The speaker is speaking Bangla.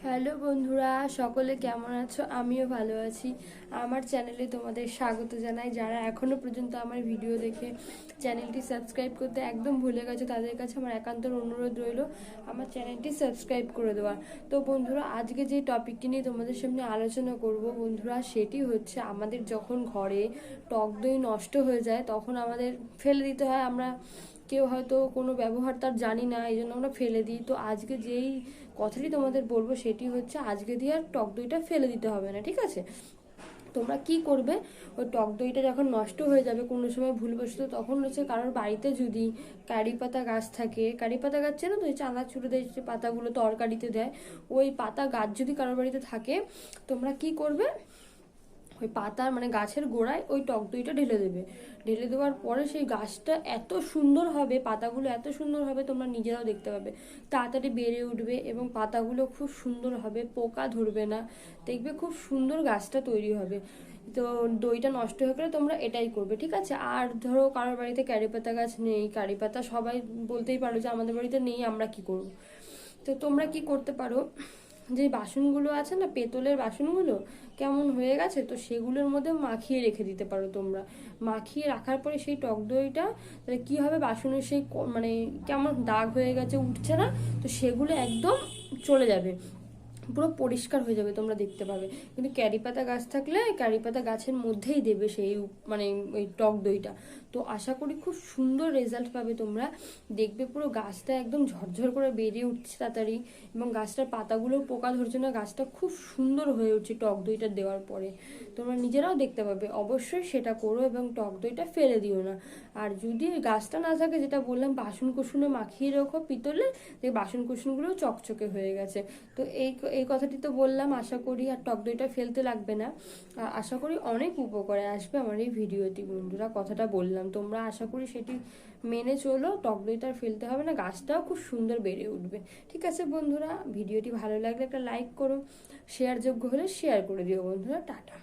হ্যালো বন্ধুরা, সকলে কেমন আছো? আমিও ভালো আছি। আমার চ্যানেলে তোমাদের স্বাগত জানাই। যারা এখনও পর্যন্ত আমার ভিডিও দেখে চ্যানেলটি সাবস্ক্রাইব করতে একদম ভুলে গেছো, তাদের কাছে আমার একান্ত অনুরোধ রইল আমার চ্যানেলটি সাবস্ক্রাইব করে দেওয়ার। তো বন্ধুরা, আজকে যে টপিকটি নিয়ে তোমাদের সামনে আলোচনা করব বন্ধুরা, সেটি হচ্ছে আমাদের যখন ঘরে টক দই নষ্ট হয়ে যায় তখন আমাদের ফেলে দিতে হয়। আমরা কেউ হয়তো কোনো ব্যবহার তার জানি না, এই জন্য আমরা ফেলে দিই। তো আজকে যেই কথাটি তোমাদের বলবো সেটি হচ্ছে, আজকে দিয়ে আর টক দইটা ফেলে দিতে হবে না, ঠিক আছে? তোমরা কি করবে, ওই টক দইটা যখন নষ্ট হয়ে যাবে কোনো সময় ভুলবশত, তখন হচ্ছে কারোর বাড়িতে যদি কারি পাতা গাছ থাকে, কারি পাতা গাছ চেনো তো, ওই চানাচুরদের যে পাতাগুলো তরকারিতে দেয়, ওই পাতা গাছ যদি কারোর বাড়িতে থাকে, তোমরা কি করবে, ওই পাতার মানে গাছের গোড়ায় ওই টক দইটা ঢেলে দেবে। ঢেলে দেওয়ার পরে সেই গাছটা এত সুন্দর হবে, পাতাগুলো এত সুন্দর হবে, তোমরা নিজেরাও দেখতে পাবে, তাড়াতাড়ি বেড়ে উঠবে এবং পাতাগুলো খুব সুন্দর হবে, পোকা ধরবে না, দেখবে খুব সুন্দর গাছটা তৈরি হবে। তো দইটা নষ্ট হয়ে গেলে তোমরা এটাই করবে, ঠিক আছে? আর ধরো কারোর বাড়িতে কারি পাতা গাছ নেই, কারি পাতা সবাই বলতেই পারো যে আমাদের বাড়িতে নেই, আমরা কি করব? তো তোমরা কি করতে পারো, যে বাসনগুলো আছে না, পেতলের বাসনগুলো কেমন হয়ে গেছে, তো সেগুলোর মধ্যে মাখিয়ে রেখে দিতে পারো তোমরা। মাখিয়ে রাখার পরে সেই টক দইটা তাহলে কি হবে, বাসনের সেই মানে কেমন দাগ হয়ে গেছে, উঠছে না, তো সেগুলো একদম চলে যাবে, পুরো পরিষ্কার হয়ে যাবে, তোমরা দেখতে পাবে। কিন্তু ক্যারি পাতা গাছ থাকলে ক্যারি পাতা গাছের মধ্যেই দেবে সেই মানে ওই টক দইটা। তো আশা করি খুব সুন্দর রেজাল্ট পাবে তোমরা, দেখবে পুরো গাছটা একদম ঝরঝর করে বেড়ে উঠছে তাড়াতাড়ি, এবং গাছটার পাতাগুলো পোকা ধরছে না, গাছটা খুব সুন্দর হয়ে উঠছে টক দইটা দেওয়ার পরে। তোমরা নিজেরাও দেখতে পাবে, অবশ্যই সেটা করো এবং টক দইটা ফেলে দিও না। আর যদি গাছটা না থাকে, যেটা বললাম, বাসন কুসুনে মাখিয়ে রেখো পিতলে, যে বাসন কুসুনগুলো চকচকে হয়ে গেছে। তো এই এই কথাটি তো বললাম, আশা করি আর টক দইটা ফেলতে লাগবে না। আশা করি অনেক উপকারে আসবে আমার এই ভিডিওটি বন্ধুরা, কথাটা বললাম, তোমরা আশা করি সেটি মেনে চলো, টক দইটা আর ফেলতে হবে না, গাছটাও খুব সুন্দর বেড়ে উঠবে। ঠিক আছে বন্ধুরা, ভিডিওটি ভালো লাগলে একটা লাইক করো, শেয়ার যোগ্য হলে শেয়ার করে দিও বন্ধুরা। টাটা।